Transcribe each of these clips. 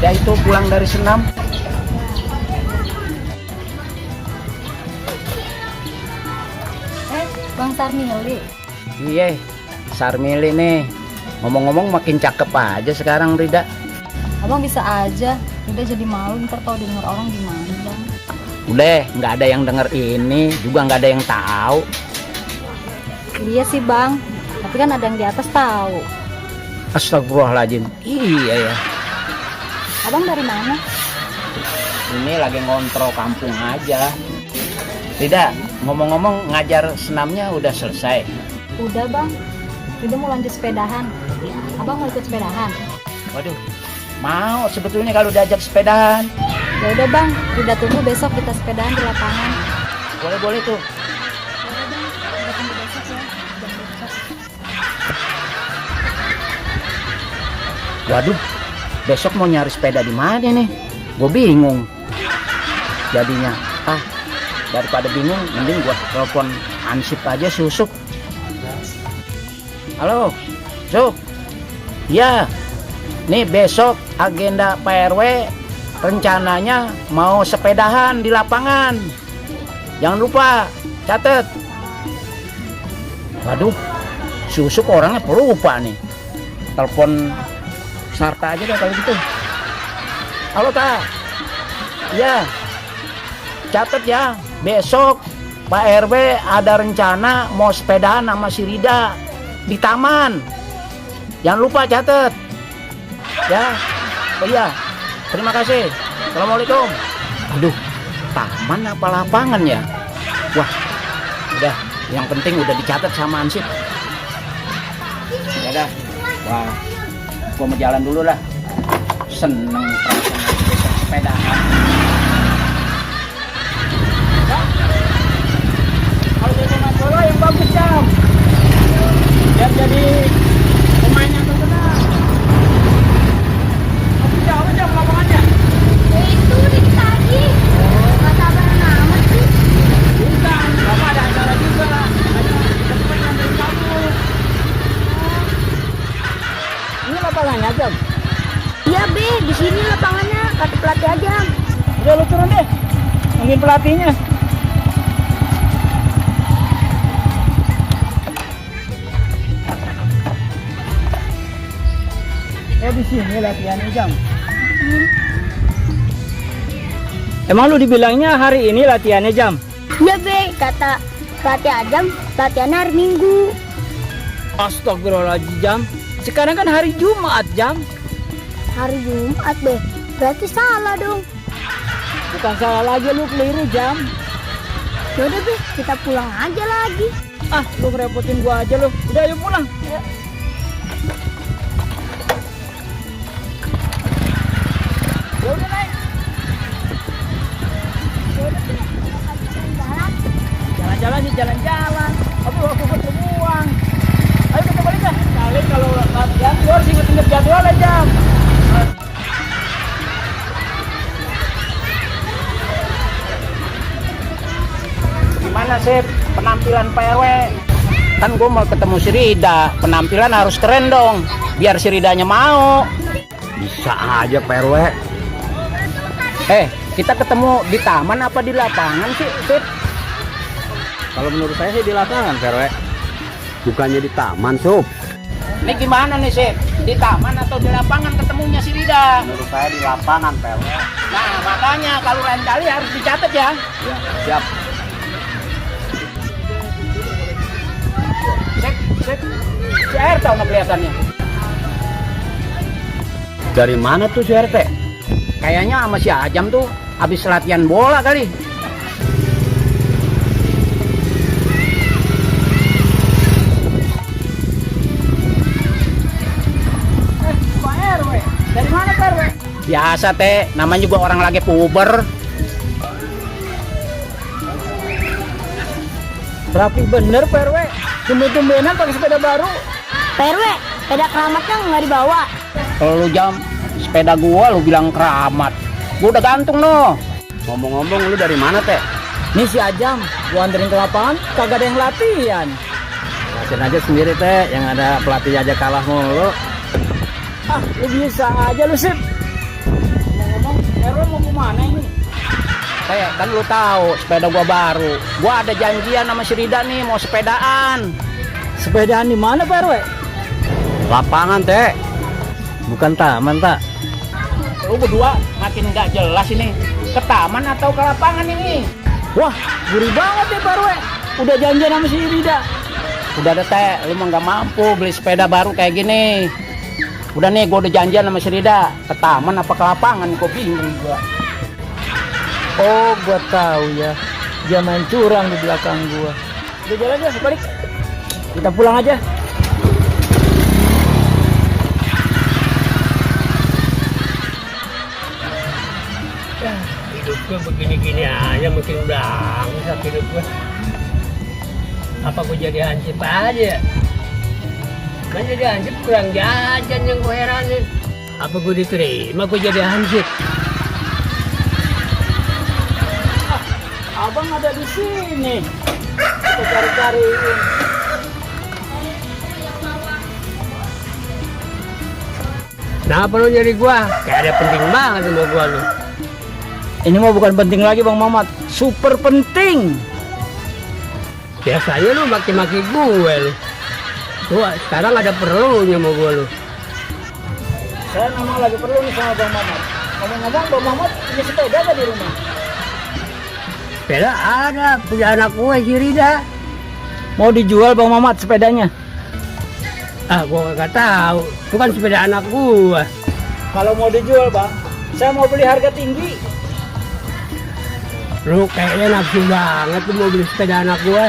Dia itu pulang dari senam. Bang Sarmili. Iya, Sarmili nih. Ngomong-ngomong makin cakep aja sekarang Rida. Abang bisa aja. Udah jadi malu ntar kalau denger orang gimana bang. Udah, nggak ada yang denger ini, juga nggak ada yang tahu. Iya sih bang. Tapi kan ada yang di atas tahu. Astagfirullahaladzim. Iya ya. Abang dari mana? Ini lagi ngontrol kampung aja. Rida, ngomong-ngomong ngajar senamnya udah selesai. Udah bang. Udah mau lanjut sepedahan. Abang mau ikut sepedahan? Waduh, mau sebetulnya kalau diajak sepedahan. Ya udah bang. Udah tunggu besok kita sepedahan di lapangan. Boleh-boleh tuh. Udah bang. Udah tunggu besok ya. Jam besok. Waduh, besok mau nyari sepeda di mana nih? Gue bingung. Jadinya, daripada bingung, mending gue telepon Ansip aja si Usuk. Halo, Suk. Ya, nih besok agenda Pak RW rencananya mau sepedahan di lapangan. Jangan lupa, catet. Waduh, si Usuk orangnya pelupa nih. Telepon Sarta aja deh kalau gitu. Halo Kak. Ya, catet ya. Besok Pak RW ada rencana mau sepedahan sama si Rida di taman. Jangan lupa catet. Ya. Oh iya. Terima kasih. Assalamualaikum. Aduh, taman apa lapangan ya? Wah, udah. Yang penting udah dicatat sama Ansip. Ya dah. Wah, gua mau jalan dulu lah. Seneng perasaan sepedahan. Kalau jadi main bola yang bagus Jam, biar jadi pemain yang terkenal. Tapi jauh Jam lapangannya. Itu di tadi. Nggak sabaran amat sih. Bukan, bapak ada acara juga. Ada pemain dari kamu. Ini lapangannya Jam. Iya be, di sini lapangannya kata pelatih aja. Udah lu turun deh, nungguin pelatihnya. Di sini latihannya Jam. Emang lu dibilangnya hari ini latihannya Jam? Iya be, kata pelatih Adam, latihannya hari Minggu. Astagfirullahaladzim Jam. Sekarang kan hari Jumat Jam. Hari Jumat be, berarti salah dong. Bukan salah lagi, lu keliru Jam. Yaudah be, kita pulang aja lagi. Lu ngerepotin gua aja lu. Udah ayo pulang. Ya. Udah naik. Jalan-jalan sih jalan-jalan. Aduh aku buang. Ayo kita balik dah. Kali kalau latihan gua harus inget-inget jadwal ya Jam. Gimana sih penampilan Pak RW? Kan gue mau ketemu si Rida, penampilan harus keren dong, biar si Ridanya mau. Bisa aja Pak RW. Kita ketemu di taman apa di lapangan sih, Sip? Kalau menurut saya sih di lapangan, Pak RW. Bukannya di taman, Sob. Ini gimana nih, Sip? Di taman atau di lapangan ketemunya si Rida? Menurut saya di lapangan, Pak RW. Nah, makanya kalau lain kali harus dicatat ya. Ya, siap. Sip. Si RT nggak kelihatannya. Dari mana tuh si RT? Kayaknya sama si Ajam tuh habis latihan bola kali. Pak RW, dari mana Pak RW? Biasa teh, namanya juga orang lagi puber. Rapi bener Pak RW, tumben-tumbenan pakai sepeda baru. Pak RW, sepeda keramatnya nggak dibawa. Kalau lu Jam, sepeda gua lu bilang keramat. Gua udah gantung no. Ngomong-ngomong, lu dari mana, Teh? Nih si Ajam, gua anterin ke lapangan, kagak ada yang latihan. Latihan aja sendiri, Teh. Yang ada pelatih aja kalah mulu. Lu bisa aja lu Sip. Teh, kan lu tahu sepeda gua baru. Gua ada janjian sama si Rida nih mau sepedaan. Sepedaan di mana Pak RW? Lapangan, Teh. Bukan taman, tak? Lu berdua makin nggak jelas ini. Ke taman atau ke lapangan ini? Wah, gurih banget ya Pak RW. Udah janjian sama si Rida. Udah deh Teh, lu mah nggak mampu beli sepeda baru kayak gini. Udah nih, gua udah janjian sama si Rida. Ke taman apa ke lapangan? Gua bingung gua. Oh, gua tahu ya. Dia main curang di belakang gua. Udah jalan aja, balik. Kita pulang aja. Hidup gue begini-gini aja makin bangsat hidup gue. Apa gue jadi hansip aja? Kan jadi hansip kurang jajan yang gue heranin. Apa gue diterima gue jadi hansip? Abang ada di sini. Kita cari-cariin. Kenapa lu nyari gue? Kayak ada penting banget sama gue lu. Ini mah bukan penting lagi Bang Mamat. Super penting. Biasanya lu maki-maki gue lu. Gua sekarang ada perlunya sama gue lu. Saya memang lagi perlu nih sama Bang Mamat. Ngomong-ngomong Bang Mamat punya sepeda nggak di rumah? Sepeda ada, punya anak gue si Rida. Mau dijual Bang Mamat sepedanya? Ah, gue gak tahu. Itu kan sepeda anak gue. Kalau mau dijual Bang, saya mau beli harga tinggi. Lu kayaknya nafsu banget tuh mau beli sepeda anak gue.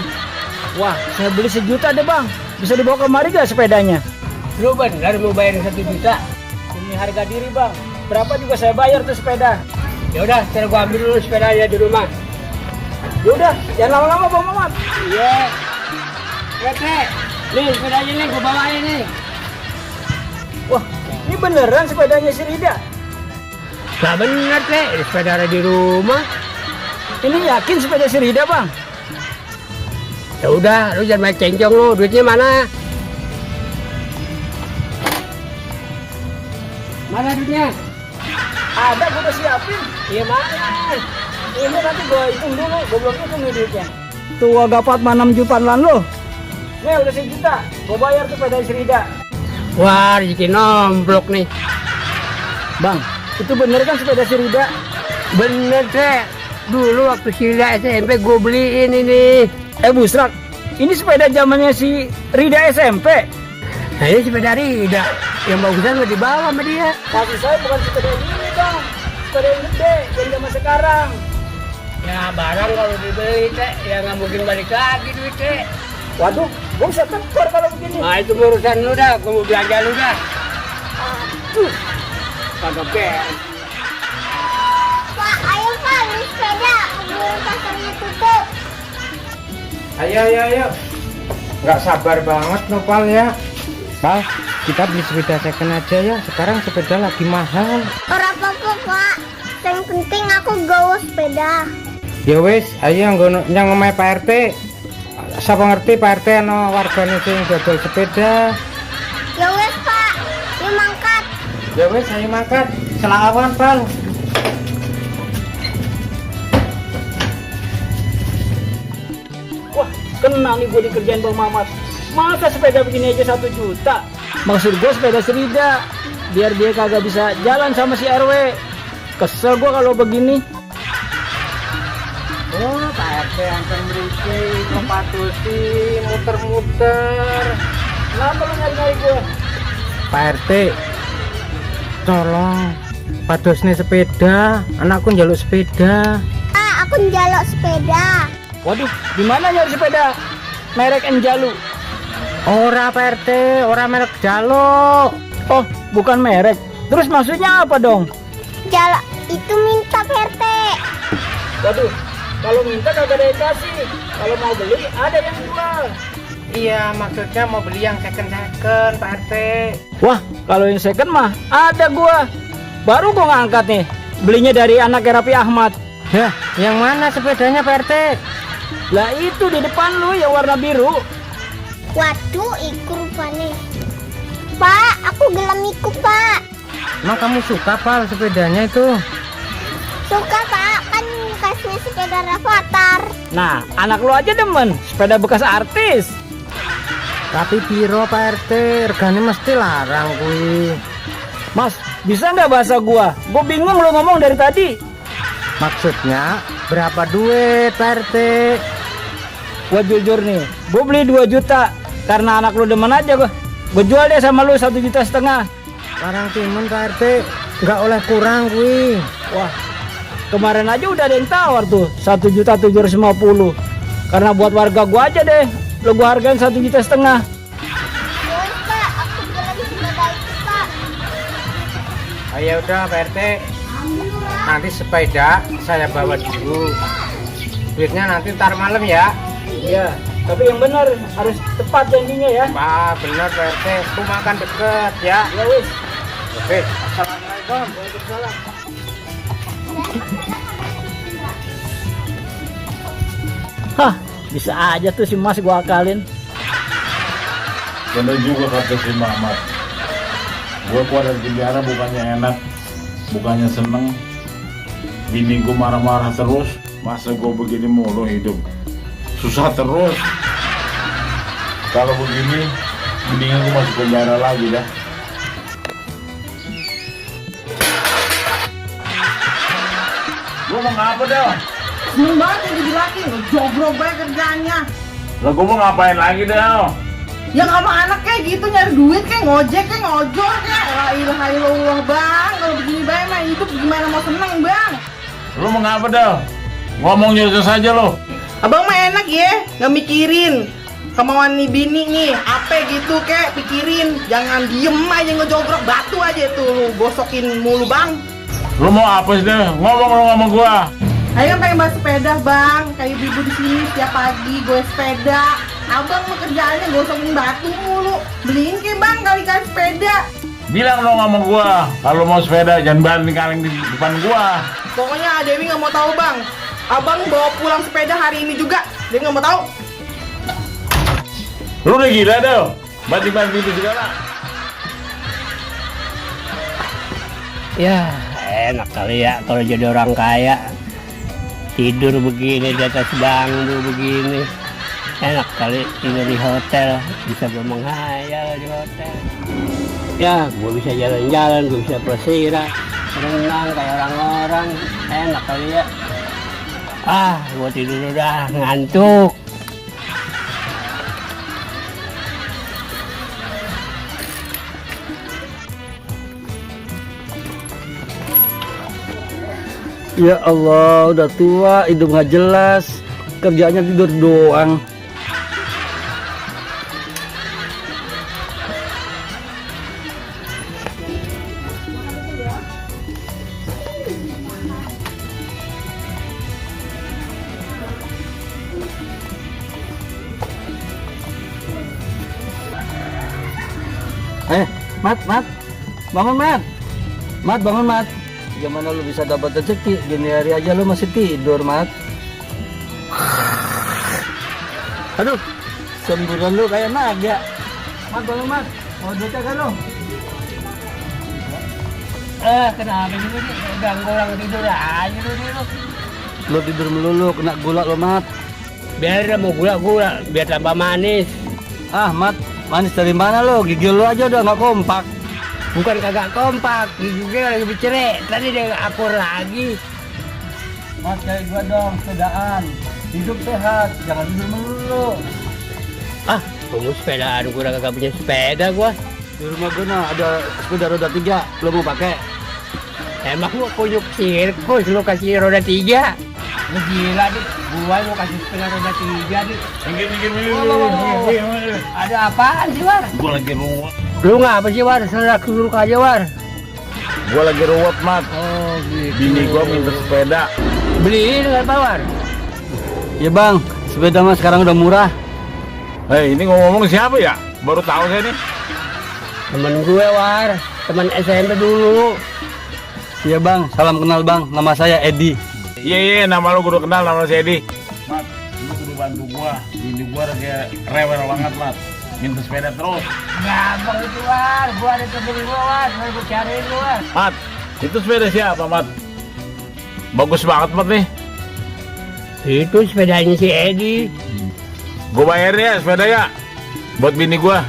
Wah, saya beli 1 juta deh Bang. Bisa dibawa kemari gak sepedanya? Lu benar mau bayar 1 juta? Ini harga diri Bang. Berapa juga saya bayar tuh sepeda. Ya udah, ntar gua ambil dulu sepedanya di rumah. Yaudah, jangan lama-lama Bang Mamat. Iya. Teh, nih sepedanya nih gua bawain nih. Wah, ini beneran sepedanya si Rida. Gak bener Teh, ini sepeda ada di rumah. Ini yakin sepeda si Rida Bang? Ya udah, lu jangan main cencong lu. Duitnya mana? Mana duitnya? Ada, gue udah siapin. Iya mana? Ini nanti gue hitung dulu, gue belum hitung nih duitnya. Tuh agak 6 jutaan lo. Nih udah 1 juta, gue bayar tuh sepeda si Rida. Wah, rezeki nomblok nih. Bang, itu bener kan sepeda si Rida? Bener Teh. Dulu waktu si Rida SMP gue beliin ini. Busrak, ini sepeda zamannya si Rida SMP. Nah ini sepeda Rida. Yang bagusan udah dibawa sama dia. Maksud saya bukan sepeda ini Bang, sepeda yang gede, yang zaman sekarang. Ya barang kalau dibeli Teh, ya nggak mungkin balik lagi duit Teh. Waduh, gue bisa tekor kalau begini. Nah itu urusan lu dah, gue mau belanja lu dah. Aduh, kagak beres. Pak, ayo Pak, beli sepeda. Keburu pasarnya tutup. Ayo. Nggak sabar banget Nopal ya. Pal, kita beli sepeda second aja ya. Sekarang sepeda lagi mahal. Ora apa-apa Pak. Yang penting aku gawa sepeda. Ya wis, ayo yang ngomai Pak RT. Siapa ngerti Pak RT no warganya sing dodol sepeda. Ya wes Pak, yuk mangkat. Ya wis, ayo mangkat. Selawan Pal. Wah, kena nih gue dikerjain Bang Mamat. Masa sepeda begini aja 1 juta? Maksud gue sepeda si Rida, biar dia kagak bisa jalan sama si RW. Kesel gue kalau begini. Oh, Pak RT anteng berisi, ngepatusi, muter-muter. Kenapa lu nyari-nyari gue? Pak RT, tolong pados nih sepeda. Anakku njaluk sepeda. Pak, aku njaluk sepeda. Waduh, di mana nyari sepeda? Merek Enjalu. Ora Pak RT, ora merek Jalo. Oh, bukan merek. Terus maksudnya apa dong? Jaluk itu minta Pak RT. Waduh, kalau minta kagak ada yang kasih. Kalau mau beli ada yang jual. Iya, maksudnya mau beli yang second Pak RT. Wah, kalau yang second mah ada gua. Baru gua ngangkat nih. Belinya dari anak Rapi Ahmad. Ya, yang mana sepedanya Pak RT? Lah itu di depan lu yang warna biru. Waduh, iku rupanya. Pak, aku gelem ikut Pak. Emang kamu suka Pal sepedanya itu? Suka Pak, kan kasih bekasnya sepeda Rafathar. Nah, anak lu aja demen sepeda bekas artis. Tapi piro Pak RT, regane mesti larang kuwi. Mas, bisa nggak bahasa gua? Gua bingung lu ngomong dari tadi. Maksudnya berapa duit Pak RT? Gua jujur nih, gua beli 2 juta. Karena anak lu demen aja gua. Gua jual deh sama lu 1,5 juta. Larang timun Pak RT, nggak oleh kurang kuwi. Wah, kemarin aja udah ada yang tawar tuh 1,750 juta. Karena buat warga gua aja deh, lo gua hargain 1,5 juta. Woi Pak, aku beli lagi sepeda itu Pak. Ayo udah Pak RT, nanti sepeda saya bawa dulu. Duitnya nanti ntar malam ya. Iya, tapi yang benar harus tepat janjinya ya. Pak, bener Pak RT, rumah kan deket ya. Ya wis. Oke, assalamualaikum. Waalaikumsalam. Hah, bisa aja tuh si Mas gua akalin. Bener juga kata si Mamat. Gue keluar dari penjara bukannya enak, bukannya seneng. Bini gue marah-marah terus. Masa gue begini mulu hidup, susah terus. Kalau begini, mendingan gue masuk penjara lagi dah. Gue mau ngapa dah? Seneng banget yang jadi laki, jogrok banget kerjaannya. Lah gue mau ngapain lagi dah? Yang sama anak kayak gitu nyari duit kayak ngojek kayak ngojol kayak la ilaha illallah bang. Kalau begini bang mah hidup gimana mau seneng bang? Lu mau ngapa dah? Ngomong jujur saja lo. Abang mah enak ya, nggak mikirin kemauan nih bini nih, apa gitu kek pikirin. Jangan diem aja ngejogrok batu aja tuh lu gosokin mulu bang. Lu mau apa sih deh? Ngomong lu sama gua. Ayo kan pengen bahas sepeda bang, kayak ibu di sini setiap pagi gue sepeda. Abang mah kerjaannya gosokin batu mulu, beliin ke bang kali-kali sepeda. Bilang dong sama gua, kalau mau sepeda jangan banding kaleng di depan gua. Pokoknya Dewi nggak mau tahu bang. Abang bawa pulang sepeda hari ini juga, dia nggak mau tahu. Lu udah gila dong, banting-banting itu segala. Ya, enak kali ya kalau jadi orang kaya. Tidur begini di atas bangku begini. Enak kali tidur di hotel, bisa menghayal di hotel. Ya, gue bisa jalan-jalan, gue bisa pelesiran, renang kayak orang-orang. Enak kali ya. Ah, gue tidur udah ngantuk. Ya Allah, udah tua, hidup nggak jelas, kerjanya tidur doang. Mat, bangun Mat, bangun Mat. Gimana lu bisa dapat rezeki? Gini hari aja lu masih tidur, Mat. Aduh, semburan lu kayak naga. Mat, bangun Mat. Mau duitnya kan lu? Kenapa ini nih? Ganggu orang tidur aja lu. Lu tidur melulu, kena gula lu, Mat. Biar mau gula-gula, biar tambah manis. Ah, Mat, manis dari mana lu? Gigi lu aja udah nggak kompak. Bukan kagak kompak, gigi gue lagi bercerai. Tadi dia akur lagi. Mas, kayak gua dong, sepedaan. Hidup sehat, jangan tidur melulu. Ah, kamu sepedaan, gue udah kagak punya sepeda gua. Di rumah gua nah, ada sepeda roda 3, lu mau pakai? Emang lu kunyuk sirkus, lu kasih roda 3. Lu gila nih, gua mau kasih sepeda roda 3 nih. Minggir. Ada apaan sih, War? Gua lagi ruwet. Lu ngapa sih, War? Serak dulu aja, War. Gua lagi ruwet, Mat. Oh, gitu. Bini gua minta sepeda. Beliin apa, War? Ya bang, sepeda mah sekarang udah murah. Hei, ini ngomong siapa ya? Baru tahu saya nih. Temen gue, War. Temen SMP dulu. Iya bang, salam kenal bang, nama saya Edi. Iya, nama lu gua udah kenal, nama si Edi. Mat, lu kudu bantu gua. Bini gua kayak rewel banget, Mat. Minta sepeda terus. Gampang itu, War. Gua ada temen gua, War. Mau gue cariin lu, War. Mat, itu sepeda siapa, Mat? Bagus banget, Mat nih. Itu sepedanya si Edi. Gue bayar ya sepeda ya, buat bini gua.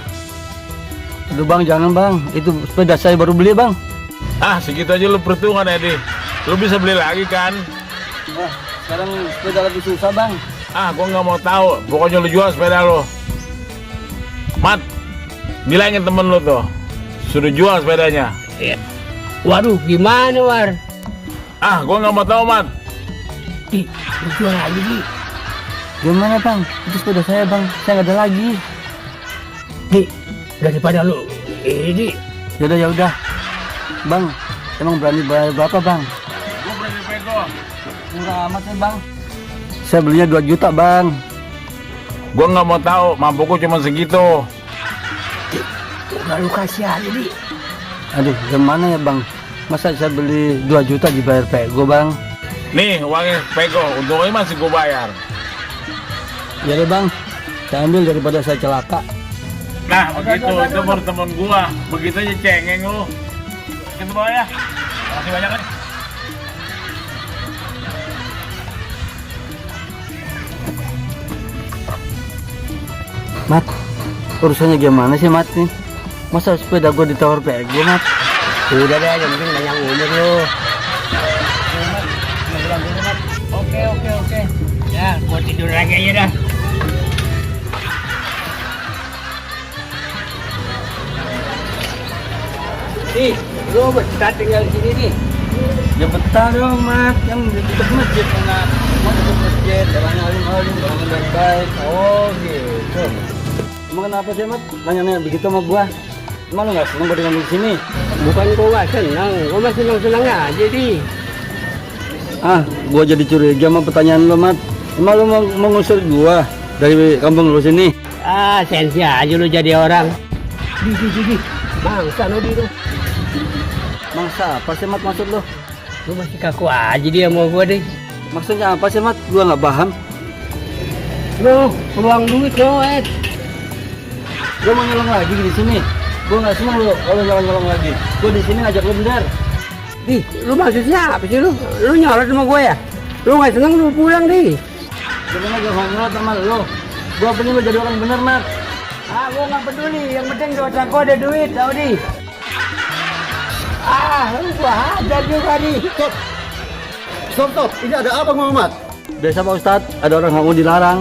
Aduh bang, jangan bang, itu sepeda saya baru beli bang. Ah segitu aja lu perhitungan Edi. Lu bisa beli lagi kan? Wah, sekarang sepeda lagi susah bang. Ah gua nggak mau tahu. Pokoknya lu jual sepeda lu. Mat, bilangin temen lu tuh, suruh jual sepedanya. Waduh, gimana War? Ah gua nggak mau tahu Mat. Di, lu jual lagi Di. Gimana bang? Itu sepeda saya bang, saya nggak ada lagi. Di, daripada lu ini. Ya udah. Bang, emang berani bayar berapa bang? Gua berani pego. Murah amat ya bang. Saya belinya 2 juta bang. Gua nggak mau tahu, mampu gua cuma segitu. Udah lu kasih aja Di. Aduh, gimana ya bang? Masa saya beli 2 juta dibayar pego bang? Nih uangnya pego, untungnya masih gua bayar. Ya deh bang, saya ambil daripada saya celaka. Nah begitu, itu baru temen gua. Begitu aja cengeng lu. Gitu bawa ya. Makasih banyak nih. Mat, urusannya gimana sih Mat nih? Masa sepeda gue ditawar pego Mat? Udah deh, yang penting banyak umur lu. Oke. Ya, gua tidur lagi aja dah. Nih, lu betah tinggal di sini nih. Ya betah dong Mat, yang dekat masjid enak. Mat dekat masjid, jalannya alim-alim, orang baik-baik. Oh gitu. Emang kenapa sih Mat? Nanya-nanya begitu sama gua. Emang lu gak seneng gue dengan di sini? Bukan gua gak senang, gua mah senang-senang aja di. Ah, gua jadi curiga sama pertanyaan lu Mat. Emang lu mau ngusir gua dari kampung lu sini? Ah, sensi aja lu jadi orang. Di. Bangsa lu di lu. Mangsa apa sih Mat maksud lu? Lu masih kaku aja dia mau gua deh. Maksudnya apa sih Mat? Gua nggak paham. Lu peluang duit lo, Ed. Gua mau nyolong lagi di sini. Gua nggak senang lu kalau nyolong lagi. Gua di sini ngajak lu bener. Di, lu maksud siapa sih lu? Lu nyolot sama gue ya? Lu nggak seneng lu pulang di. Gimana gua nggak nyolot sama lu? Gua pengen lu jadi orang bener Mat. Ah, gua nggak peduli. Yang penting dosa gua ada duit, tau di. Ah, lu gua hajar juga di. Stop. Ini ada apa Muhammad? Biasa Pak Ustadz, ada orang nggak mau dilarang.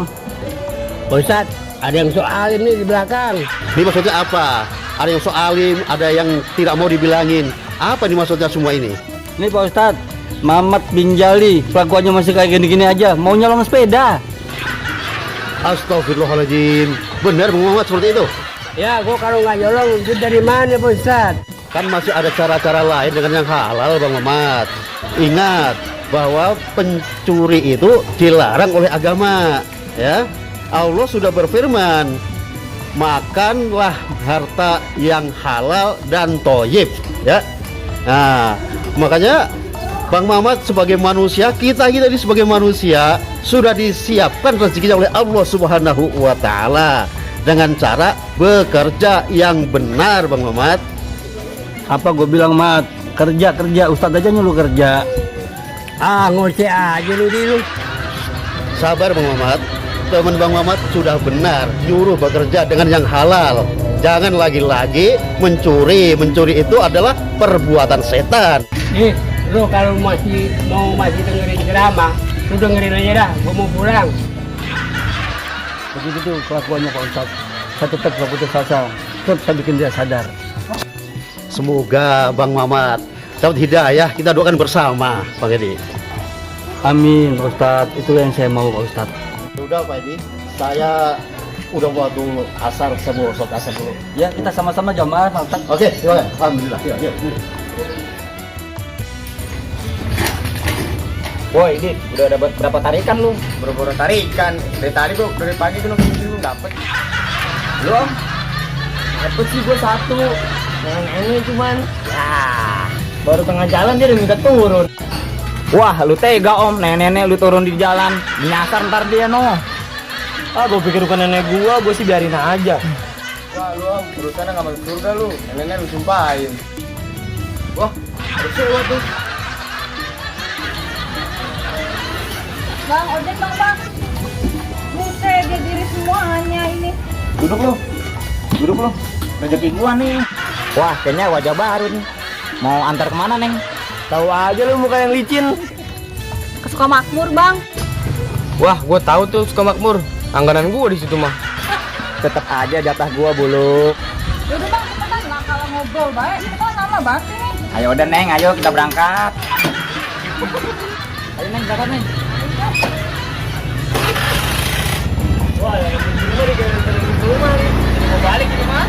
Ustad, ada yang soalin nih di belakang. Ini maksudnya apa? Ada yang soalim, ada yang tidak mau dibilangin. Apa ini maksudnya semua ini? Ini Pak Ustadz, Mamat bin Jali, pelakuannya masih kayak gini-gini aja, mau nyolong sepeda. Astagfirullahaladzim. Benar Bang Muhammad seperti itu? Ya, gua kalau nggak nyolong, duit dari mana Pak Ustad? Kan masih ada cara-cara lain dengan yang halal Bang Muhammad. Ingat bahwa pencuri itu dilarang oleh agama, ya. Allah sudah berfirman, makanlah harta yang halal dan thoyyib, ya. Nah, makanya Bang Mamat sebagai manusia, kita ini sebagai manusia sudah disiapkan rezekinya oleh Allah Subhanahu wa taala dengan cara bekerja yang benar Bang Mamat. Apa gue bilang Mat? Kerja, Ustadz aja nyuruh kerja. Ah, ngoceh aja lu di lu. Sabar Bang Mamat. Teman Bang Mamat sudah benar nyuruh bekerja dengan yang halal. Jangan lagi-lagi mencuri. Mencuri itu adalah perbuatan setan. Nih, lu kalau masih dengerin ceramah, lu dengerin aja dah, gua mau pulang. Begitu tuh kelakuannya Pak Ustadz. Saya tetap gak putus asa. Tetap saya bikin dia sadar. Semoga Bang Mamat dapat hidayah. Kita doakan bersama Bang Edi. Amin Pak Ustadz. Itulah yang saya mau Pak Ustadz. Sudah Pak Edi, saya udah buat dulu asar, saya mau sholat asar dulu. Ya, kita sama-sama jamaah Pak Ustadz. Oke, silakan. Alhamdulillah. Yuk. Woi, Dit, udah dapat berapa tarikan lu? Berapa tarikan? Dari tadi gua dari pagi gua nunggu belum dapet. Belum? Dapet sih gua 1. Yang ini cuman baru tengah jalan dia udah minta turun. Wah, lu tega om, nenek-nenek lu turun di jalan, nyasar ntar dia no. Ah, gua pikir bukan nenek gua sih biarin aja. Wah, lu om, urusannya nggak masuk surga lu. Nenek lu sumpahin. Wah, ada sewa tuh. Bang, ojek bang, bang. Buset, dia diri semuanya ini. Duduk lu. Rezeki gua nih. Wah, kayaknya wajah baru nih. Mau antar kemana, Neng? Tahu aja lu muka yang licin. Ke Sukamakmur, bang. Wah, gua tahu tuh Sukamakmur. Langganan gua di situ mah. Tetap aja jatah gua, Bulu. Yaudah bang, cepetan lah kalau ngobrol baik. Kita lama banget ini. Ayo udah, Neng, ayo kita berangkat. Ayo, Neng, berangkat, Neng. Wah, yang cuma di rumah nih. Mau balik ke rumah?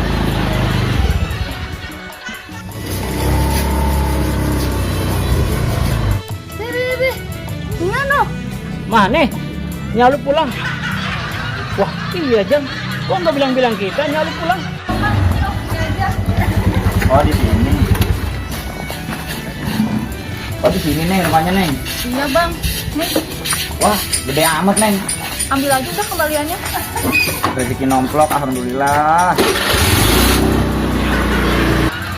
Bebe, ngano? Mana? Nyalu pulang. Wah, iya Jam. Kok nggak bilang-bilang kita nyalu pulang? Oh, di sini. Oh, di sini, Neng, rumahnya, Neng. Iya bang. Nih, Wah, gede amat, Neng. ambil aja dah kembaliannya. Rezeki nomplok, alhamdulillah.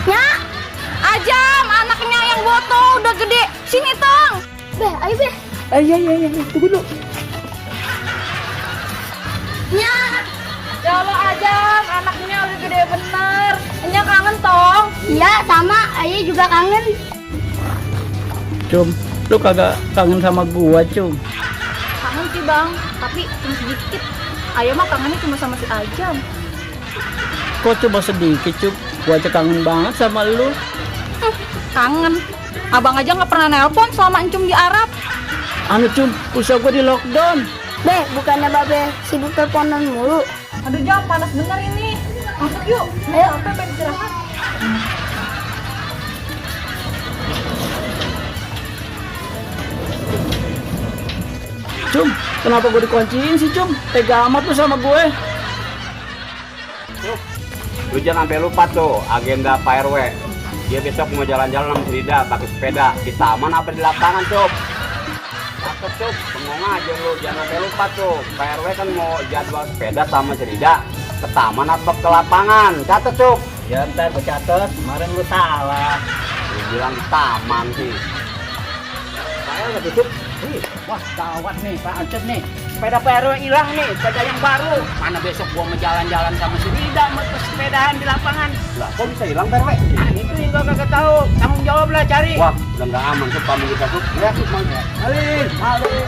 Ya, Ajam, anaknya yang boto udah gede. Sini tong. Beh, ayo beh. Iya, tunggu dulu. Ya, Ya Allah Ajam, anaknya udah gede bener. Enya kangen tong. iya sama, ayah juga kangen. Cum, lu kagak kangen sama gua, Cum. Kangen sih bang, tapi cuma sedikit. Ayah mah kangennya cuma sama si Ajam. Kok coba sedikit, Cum? Gua aja kangen banget sama lu. Kangen. Abang aja nggak pernah nelpon selama encum di Arab. Anu, Cum, pulsa gua di lockdown. Beh, bukannya babe sibuk teleponan mulu. Aduh Jam, panas bener ini. Masuk yuk. Ayo, apa pengen istirahat? Cum, kenapa gua dikunciin sih, Cum? Tega amat lu sama gue. Lu jangan sampai lupa tuh agenda Pak RW. Dia besok mau jalan-jalan sama Frida pakai sepeda di taman apa di lapangan, Cuk. Cakep, Cuk. Bengong aja lu, jangan sampai lupa tuh. Pak RW kan mau jadwal sepeda sama Frida ke taman apa ke lapangan. Catat, Cuk. Ya, ntar gua catet. Kemarin lu salah. Lu bilang di taman sih. Saya udah tutup. Wah, gawat nih, Pak Ancet nih. Sepeda PRW hilang nih, sepeda yang baru. Mana besok gua mau jalan-jalan sama si Rida, mau sepedahan di lapangan. Lah, kok bisa hilang Pak RW? Nah, itu yang gua kagak tahu. Tanggung jawab lah, cari. Wah, udah nggak aman tuh kamu kita tuh. Lihat tuh mana. Malin,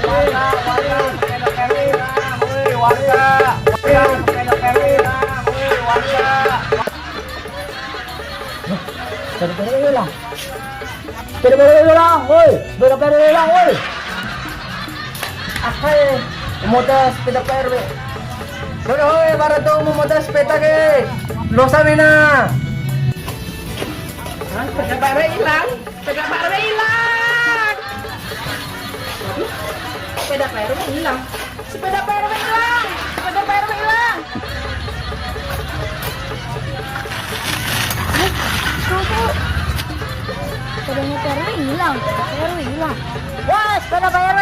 warga, sepeda PRW hilang, woi, warga. Sepeda PRW hilang, woi, warga. Sepeda PRW hilang. Sepeda PRW hilang, woi. Sepeda PRW hilang, woi. Apa ya? Memoda sepeda PRW. Hoi, para tuh memoda sepeda ke. Dosa mina. Sepeda PRW hilang. Sepeda PRW hilang. Sepeda PRW hilang. Sepeda PRW hilang. Sepeda PRW hilang. Sepedanya PRW hilang. PRW hilang. Wah, sepeda PRW